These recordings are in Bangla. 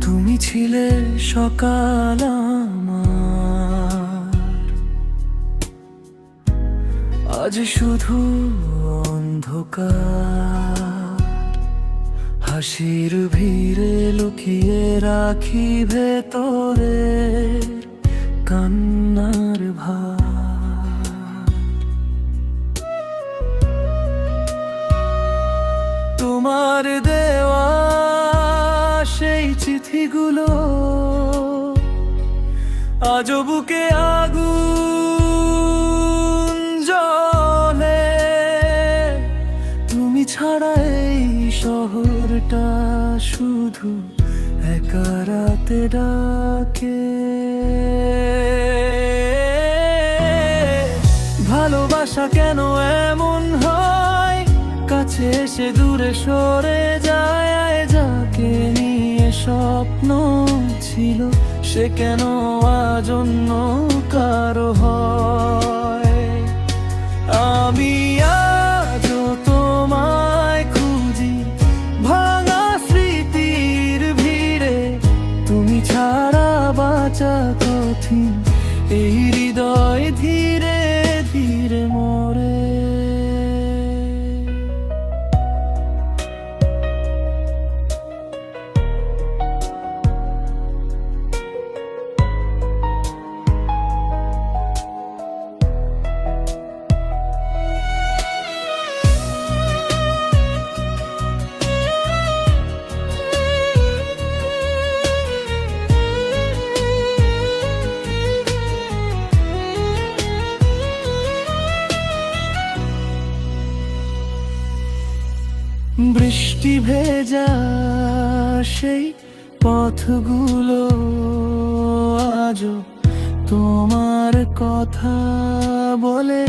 তুমি ছিলে সকাল আমার, আজ শুধু অন্ধকার। হাসির ভিড়ে লুকিয়ে রাখি ভেতরে কান্নার ভার। তোমার দেওয়া সেই চিঠিগুলো আজও বুকে আগুন জ্বলে। তুমি ছাড়া এই শহরটা শুধু একা রাতে ডাকে। ভালোবাসা কেন এমন হয়, কাছে এসে দূরে সরে যায়। যাকে নিয়ে স্বপ্ন ছিল সে কেন আজ অন্য কারো হয়। আমি আজও তোমায় খুঁজি ভাঙা স্মৃতির ভিড়ে। তুমি ছাড়া বাঁচা কঠিন, এই হৃদয় ধীরে ধীরে মরে। বৃষ্টি ভেজা সেই পথগুলো আজও তোমার কথা বলে।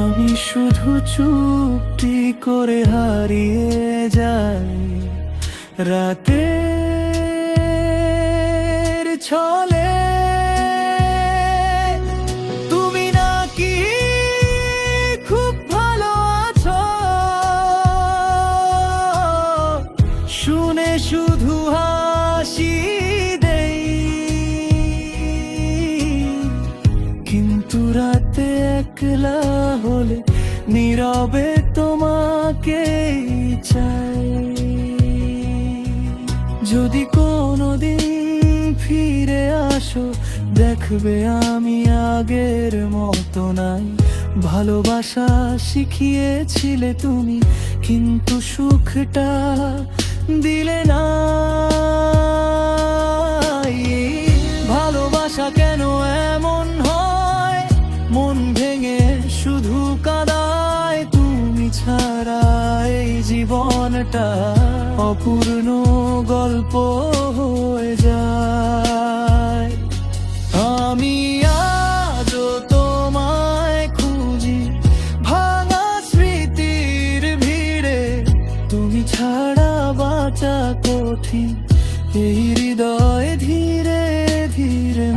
আমি শুধু চুপটি করে হারিয়ে যাই রাতের ছলে। শুনে শুধু হাসি দেই, কিন্তু রাতে একলা হলে নীরবে তোমাকে চাই। যদি কোনোদিন ফিরে আসো দেখবে আমি আগের মতো নাই। ভালোবাসা শিখিয়েছিলে তুমি, কিন্তু সুখটা দিলে না। ভালোবাসা কেন এমন হয়, মন ভেঙে শুধু কাঁদায়। তুমি ছাড়া এই জীবনটা অপূর্ণ গল্প হয়ে যায়। আমি আজও তোমায় খুঁজি ভাঙা স্মৃতির ভিড়ে। তুমি ছাড়া বাঁচা কঠিন, এই হৃদয় ধীরে ধীরে